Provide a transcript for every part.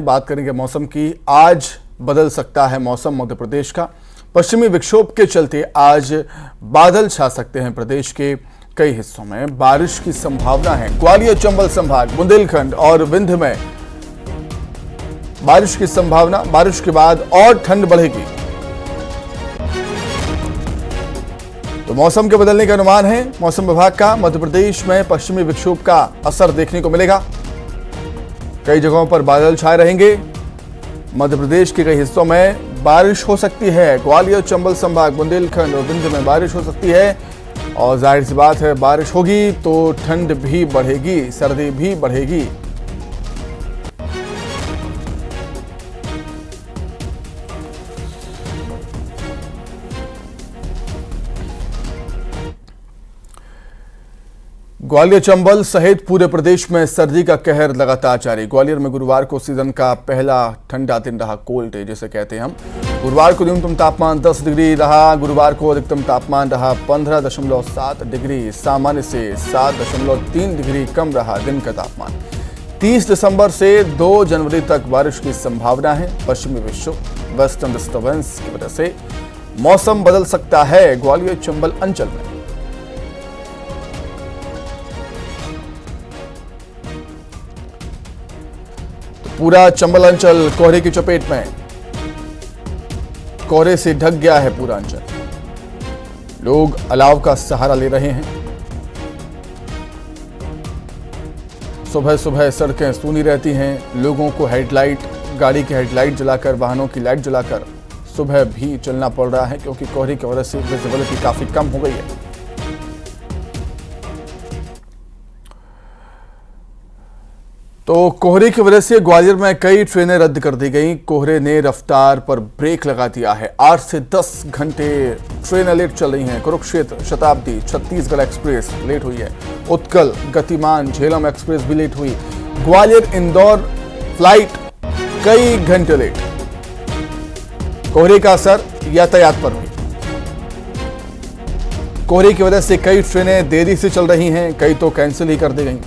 बात करेंगे मौसम की। आज बदल सकता है मौसम मध्य प्रदेश का। पश्चिमी विक्षोभ के चलते आज बादल छा सकते हैं प्रदेश के कई हिस्सों में। बारिश की संभावना है। ग्वालियर चंबल संभाग, बुंदेलखंड और विंध्य में बारिश की संभावना। बारिश के बाद और ठंड बढ़ेगी। तो मौसम के बदलने का अनुमान है मौसम विभाग का। मध्य प्रदेश में पश्चिमी विक्षोभ का असर देखने को मिलेगा। कई जगहों पर बादल छाए रहेंगे। मध्य प्रदेश के कई हिस्सों में बारिश हो सकती है। ग्वालियर चंबल संभाग, बुंदेलखंड और विंध्य में बारिश हो सकती है। और जाहिर सी बात है, बारिश होगी तो ठंड भी बढ़ेगी, सर्दी भी बढ़ेगी। ग्वालियर चंबल सहित पूरे प्रदेश में सर्दी का कहर लगातार जारी। ग्वालियर में गुरुवार को सीजन का पहला ठंडा दिन रहा, कोल्ड डे जिसे कहते हैं हम। गुरुवार को न्यूनतम तापमान 10 डिग्री रहा। गुरुवार को अधिकतम तापमान रहा 15.7 डिग्री, सामान्य से 7.3 डिग्री कम रहा दिन का तापमान। 30 दिसंबर से 2 जनवरी तक बारिश की संभावना है। पश्चिमी विक्षोभ वेस्टर्न डिस्टर्बेंस की वजह से मौसम बदल सकता है ग्वालियर चंबल अंचल में। पूरा चंबल अंचल कोहरे की चपेट में। कोहरे से ढक गया है पूरा अंचल। लोग अलाव का सहारा ले रहे हैं। सुबह सुबह सड़कें सूनी रहती हैं। लोगों को हेडलाइट, गाड़ी की हेडलाइट जलाकर, वाहनों की लाइट जलाकर सुबह भी चलना पड़ रहा है, क्योंकि कोहरे की वजह से विजिबिलिटी काफी कम हो गई है। तो कोहरे की वजह से ग्वालियर में कई ट्रेनें रद्द कर दी गई। कोहरे ने रफ्तार पर ब्रेक लगा दिया है। 8 से 10 घंटे ट्रेनें लेट चल रही हैं। कुरुक्षेत्र, शताब्दी, छत्तीसगढ़ एक्सप्रेस लेट हुई है। उत्कल, गतिमान, झेलम एक्सप्रेस भी लेट हुई। ग्वालियर इंदौर फ्लाइट कई घंटे लेट। कोहरे का असर यातायात पर भी। कोहरे की वजह से कई ट्रेनें देरी से चल रही हैं, कई तो कैंसिल ही कर दी गई।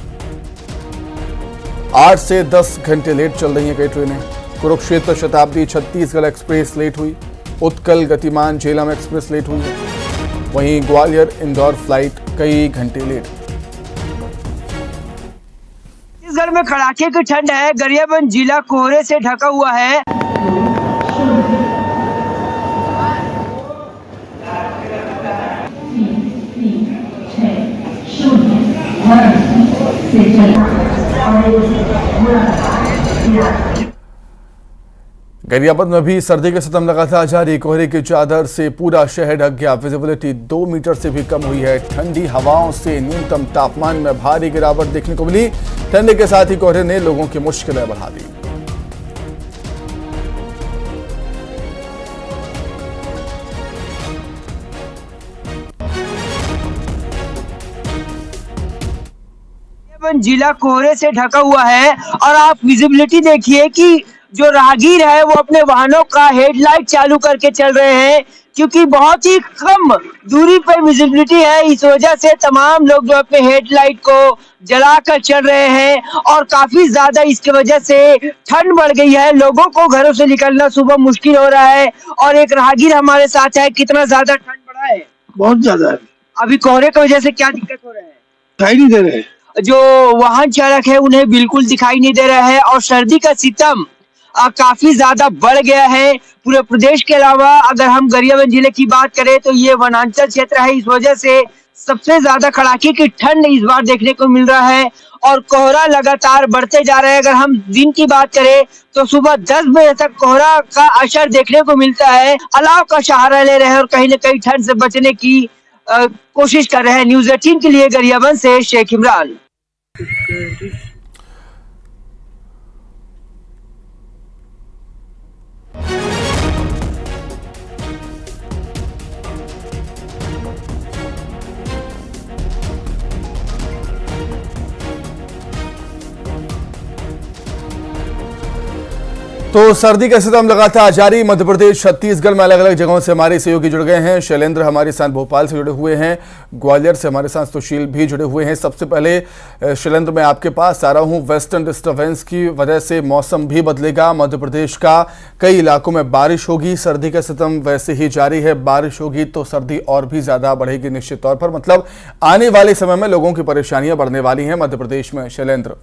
8 से 10 घंटे लेट चल रही हैं कई ट्रेनें। कुरुक्षेत्र, शताब्दी, छत्तीसगढ़ एक्सप्रेस लेट हुई। उत्कल, गतिमान, झेलम एक्सप्रेस लेट हुई है। वहीं ग्वालियर इंदौर फ्लाइट कई घंटे लेट। छत्तीसगढ़ में कड़ाके की ठंड है। गरियाबंद जिला कोहरे से ढका हुआ है। गरियाबंद में भी सर्दी के सितम लगातार जारी। कोहरे की चादर से पूरा शहर ढक गया। विजिबिलिटी 2 मीटर से भी कम हुई है। ठंडी हवाओं से न्यूनतम तापमान में भारी गिरावट देखने को मिली। ठंडी के साथ ही कोहरे ने लोगों की मुश्किलें बढ़ा दी। जिला कोहरे से ढका हुआ है और आप विजिबिलिटी देखिए कि जो राहगीर है वो अपने वाहनों का हेडलाइट चालू करके चल रहे हैं, क्योंकि बहुत ही कम दूरी पर विजिबिलिटी है। इस वजह से तमाम लोग जो अपने हेडलाइट को जलाकर चल रहे हैं और काफी ज्यादा इसकी वजह से ठंड बढ़ गई है। लोगों को घरों से निकलना सुबह मुश्किल हो रहा है। और एक राहगीर हमारे साथ है। कितना ज्यादा ठंड बढ़ा है? बहुत ज्यादा है। अभी कोहरे की वजह से क्या दिक्कत हो रहा है? दिखाई नहीं दे रहे। जो वाहन चालक है उन्हें बिल्कुल दिखाई नहीं दे रहा है और सर्दी का सितम काफी ज्यादा बढ़ गया है पूरे प्रदेश के अलावा। अगर हम गरियाबंद जिले की बात करें तो ये वनांचल क्षेत्र है। इस वजह से सबसे ज्यादा कड़ाके की ठंड इस बार देखने को मिल रहा है और कोहरा लगातार बढ़ते जा रहा है। अगर हम दिन की बात करें तो सुबह 10 बजे तक कोहरा का असर देखने को मिलता है। अलाव का सहारा ले रहे हैं और कहीं न कहीं ठंड से बचने की कोशिश कर रहे हैं। न्यूज़ 18 के लिए गरियाबंद से शेख इमरान। तो सर्दी का सितम लगातार जारी। मध्य प्रदेश छत्तीसगढ़ में अलग अलग जगहों से हमारे सहयोगी जुड़ गए हैं। शैलेंद्र हमारे साथ भोपाल से जुड़े हुए हैं, ग्वालियर से हमारे साथ सुशील भी जुड़े हुए हैं। सबसे पहले शैलेंद्र, मैं आपके पास आ रहा हूं। वेस्टर्न डिस्टर्बेंस की वजह से मौसम भी बदलेगा। मध्य प्रदेश का कई इलाकों में बारिश होगी। सर्दी का सितम वैसे ही जारी है। बारिश होगी तो सर्दी और भी ज्यादा बढ़ेगी निश्चित तौर पर। मतलब आने वाले समय में लोगों की परेशानियां बढ़ने वाली हैं मध्य प्रदेश में। शैलेंद्र,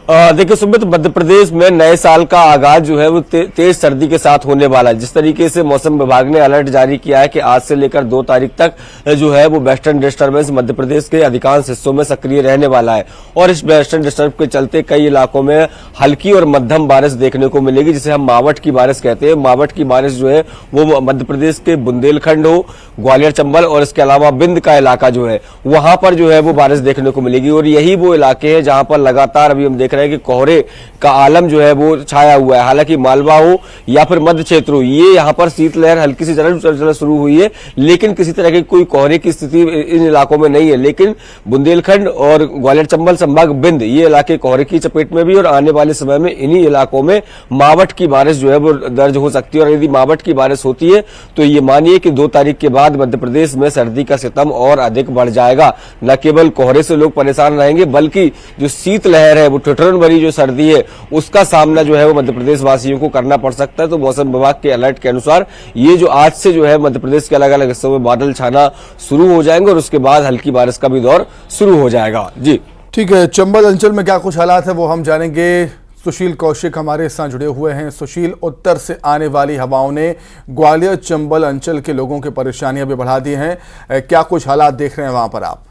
देखिए सुमित, मध्य प्रदेश में नए साल का आगाज जो है वो तेज सर्दी के साथ होने वाला है। जिस तरीके से मौसम विभाग ने अलर्ट जारी किया है कि आज से लेकर 2 तारीख तक जो है वो वेस्टर्न डिस्टर्बेंस मध्य प्रदेश के अधिकांश हिस्सों में सक्रिय रहने वाला है और इस वेस्टर्न डिस्टर्ब के चलते कई इलाकों में हल्की और मध्यम बारिश देखने को मिलेगी, जिसे हम मावठ की बारिश कहते हैं। मावठ की बारिश जो है वो मध्य प्रदेश के बुंदेलखंड हो, ग्वालियर चंबल और इसके अलावा बिंद का इलाका जो है वहां पर जो है वो बारिश देखने को मिलेगी। और यही वो इलाके हैं जहां पर लगातार अभी हम देख रहे हैं कि कोहरे का आलम जो है वो छाया हुआ है। हालांकि मालवा हो या फिर मध्य क्षेत्र हो, ये यहाँ पर शीतलहर हल्की सी चलना शुरू हुई है, लेकिन किसी तरह की कोई कोहरे की स्थिति इन इलाकों में नहीं है। लेकिन बुंदेलखंड और ग्वालियर चंबल संभाग बिंद ये इलाके कोहरे की चपेट में भी, और आने वाले समय में इन्हीं इलाकों में मावठ की बारिश जो है वो दर्ज हो सकती है। और यदि मावठ की बारिश होती है तो ये मानिए कि 2 तारीख के बाद मध्य प्रदेश में सर्दी का सितम और अधिक बढ़ जाएगा। न केवल कोहरे से लोग परेशान रहेंगे, बल्कि जो शीतलहर है वो ठिठुरन भरी जो सर्दी है उसका सामना जो है वो मध्य प्रदेश वासियों को करना पड़ सकता है। तो मौसम विभाग के अलर्ट के अनुसार ये जो आज से जो है मध्य प्रदेश के अलग अलग हिस्सों में बादल छाना शुरू हो जाएंगे और उसके बाद हल्की बारिश का भी दौर शुरू हो जाएगा। जी ठीक है। चंबल अंचल में क्या कुछ हालात है वो हम जानेंगे। सुशील कौशिक हमारे साथ जुड़े हुए हैं। सुशील, उत्तर से आने वाली हवाओं ने ग्वालियर चंबल अंचल के लोगों की परेशानियां भी बढ़ा दी हैं। क्या कुछ हालात देख रहे हैं वहां पर आप?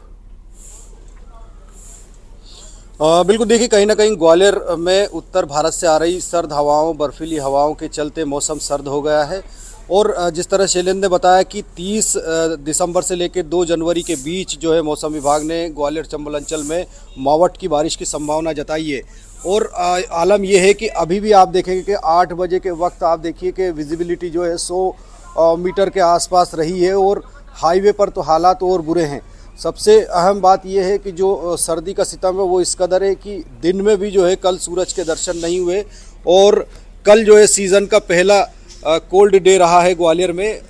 बिल्कुल, देखिए कहीं ना कहीं ग्वालियर में उत्तर भारत से आ रही सर्द हवाओं, बर्फीली हवाओं के चलते मौसम सर्द हो गया है। और जिस तरह शैलेंद्र ने बताया कि 30 दिसंबर से लेकर 2 जनवरी के बीच जो है मौसम विभाग ने ग्वालियर चंबल अंचल में मावठ की बारिश की संभावना जताई है। और आलम यह है कि अभी भी आप देखेंगे कि 8 बजे के वक्त आप देखिए कि विजिबिलिटी जो है 100 मीटर के आसपास रही है और हाईवे पर तो हालात और बुरे हैं। सबसे अहम बात यह है कि जो सर्दी का सितम है वो इस कदर है कि दिन में भी जो है कल सूरज के दर्शन नहीं हुए। और कल जो है सीज़न का पहला कोल्ड डे रहा है ग्वालियर में।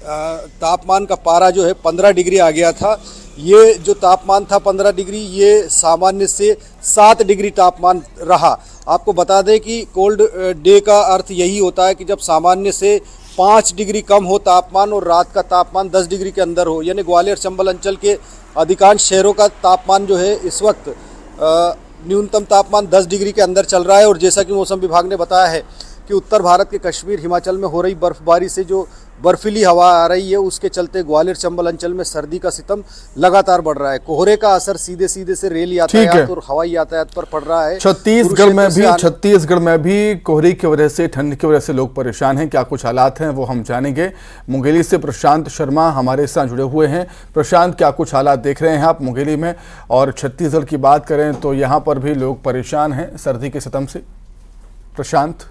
तापमान का पारा जो है 15 डिग्री आ गया था। ये जो तापमान था 15 डिग्री, ये सामान्य से 7 डिग्री तापमान रहा। आपको बता दें कि कोल्ड डे का अर्थ यही होता है कि जब सामान्य से 5 डिग्री कम हो तापमान और रात का तापमान 10 डिग्री के अंदर हो। यानी ग्वालियर चंबल अंचल के अधिकांश शहरों का तापमान जो है इस वक्त न्यूनतम तापमान 10 डिग्री के अंदर चल रहा है। और जैसा कि मौसम विभाग ने बताया है कि उत्तर भारत के कश्मीर, हिमाचल में हो रही बर्फबारी से जो बर्फीली हवा आ रही है उसके चलते ग्वालियर चंबल अंचल में सर्दी का सितम लगातार बढ़ रहा है। कोहरे का असर सीधे से रेल यातायात और हवाई यातायात पर पड़ रहा है। छत्तीसगढ़ में भी कोहरे की वजह से, ठंड की वजह से लोग परेशान हैं। क्या कुछ हालात हैं वो हम जानेंगे। मुंगेली से प्रशांत शर्मा हमारे साथ जुड़े हुए हैं। प्रशांत, क्या कुछ हालात देख रहे हैं आप मुंगेली में? और छत्तीसगढ़ की बात करें तो यहाँ पर भी लोग परेशान हैं सर्दी के सितम से। प्रशांत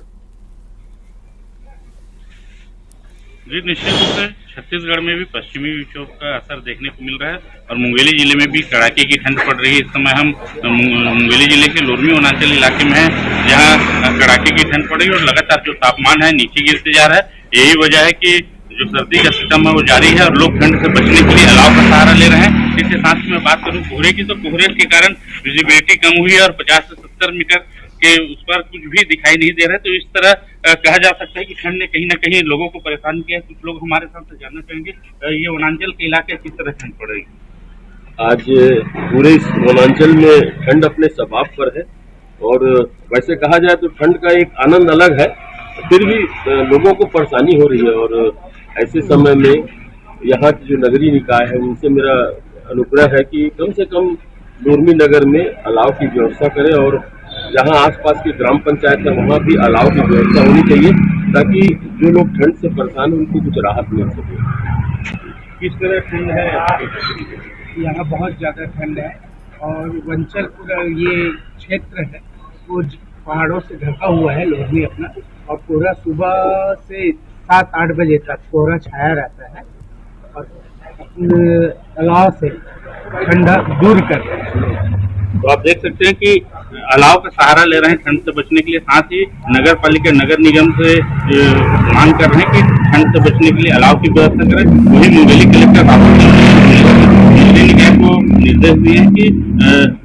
जी, निश्चित रूप से छत्तीसगढ़ में भी पश्चिमी विक्षोभ का असर देखने को मिल रहा है और मुंगेली जिले में भी कड़ाके की ठंड पड़ रही है। इस समय हम मुंगेली जिले के लोरमी वनांचल इलाके में हैं, जहां कड़ाके की ठंड पड़ रही है और लगातार जो तापमान है नीचे गिरते जा रहा है। यही वजह है कि जो सर्दी का सिस्टम है वो जारी है और लोग ठंड से बचने के लिए अलाव का सहारा ले रहे हैं। इसके साथ ही मैं बात करूँ कोहरे की, तो कोहरे के कारण विजिबिलिटी कम हुई है और 50 से 70 मीटर के उस पर कुछ भी दिखाई नहीं दे रहा है। तो इस तरह कहा जा सकता है कि ठंड ने कहीं ना कहीं लोगों को परेशान किया है। कुछ लोग हमारे साथ जानना चाहेंगे ये वनांचल के इलाके किस तरह ठंड पड़ रही है। आज पूरे इस वनांचल में ठंड अपने स्वभाव पर है और वैसे कहा जाए तो ठंड का एक आनंद अलग है, फिर भी लोगों को परेशानी हो रही है। और ऐसे समय में यहाँ की जो नगरीय निकाय है उनसे मेरा अनुग्रह है कि कम से कम लोरमी नगर में अलाव की व्यवस्था करें और जहाँ आसपास की ग्राम पंचायत है वहाँ भी अलाव की व्यवस्था होनी चाहिए, ताकि जो लोग ठंड से परेशान हैं उनको कुछ राहत मिल सके। किस तरह ठंड है? यहाँ बहुत ज़्यादा ठंड है और वंचल पूरा ये क्षेत्र है वो पहाड़ों से ढका हुआ है लोरमी अपना, और पूरा सुबह से 7-8 बजे तक कोहरा छाया रहता है और अपने अलाव से ठंडा दूर कर रहे हैं। तो आप देख सकते हैं कि अलाव का सहारा ले रहे हैं ठंड से बचने के लिए। साथ ही नगर पालिका नगर निगम से मांग कर रहे हैं कि ठंड से बचने के लिए अलाव की व्यवस्था करें। वही मुंगेली कलेक्टर बिजली निगम को निर्देश दिए हैं कि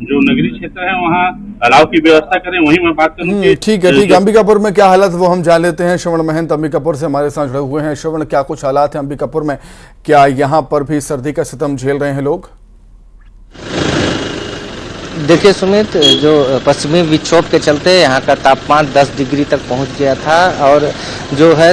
जो नगरीय क्षेत्र है वहाँ अलाव की व्यवस्था करें। वहीं मैं बात करूँ कि ठीक है। अंबिकापुर में क्या हालत वो हम जान लेते हैं। श्रवण महंत अंबिकापुर से हमारे साथ जुड़े हुए हैं। श्रवण, क्या कुछ हालात हैं अंबिकापुर में? क्या यहाँ पर भी सर्दी का सितम झेल रहे हैं लोग? देखिए सुमित, जो पश्चिमी विक्षोभ के चलते यहाँ का तापमान 10 डिग्री तक पहुँच गया था और जो है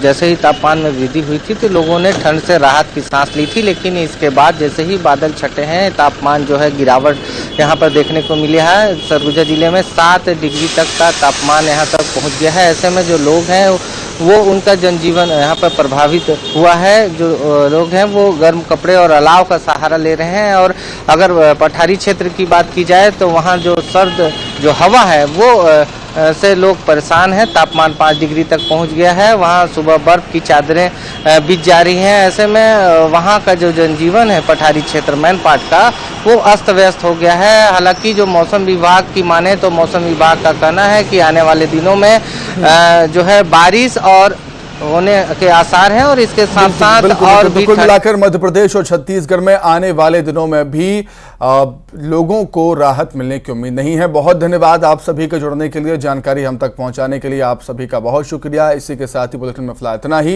जैसे ही तापमान में वृद्धि हुई थी तो लोगों ने ठंड से राहत की सांस ली थी। लेकिन इसके बाद जैसे ही बादल छटे हैं तापमान जो है गिरावट यहाँ पर देखने को मिली है। सरगुजा जिले में 7 डिग्री तक का तापमान यहाँ तक पहुँच गया है। ऐसे में जो लोग हैं वो उनका जनजीवन यहाँ पर प्रभावित हुआ है। जो लोग हैं वो गर्म कपड़े और अलाव का सहारा ले रहे हैं। और अगर पठारी क्षेत्र की बात की जाए तो वहाँ जो सर्द जो हवा है वो से लोग परेशान हैं। तापमान 5 डिग्री तक पहुँच गया है। वहाँ सुबह बर्फ़ की चादरें बिछ जा रही हैं। ऐसे में वहाँ का जो जनजीवन है पठारी क्षेत्र मैनपाट का वो अस्त व्यस्त हो गया है। हालांकि जो मौसम विभाग की माने तो मौसम विभाग का कहना है कि आने वाले दिनों में जो है बारिश और होने के आसार हैं और इसके साथ साथ और भी कुल मिलाकर मध्य प्रदेश और छत्तीसगढ़ में आने वाले दिनों में भी लोगों को राहत मिलने की उम्मीद नहीं है। बहुत धन्यवाद आप सभी के जुड़ने के लिए, जानकारी हम तक पहुंचाने के लिए आप सभी का बहुत शुक्रिया। इसी के साथ ही बुलेटिन में फिलहाल इतना ही।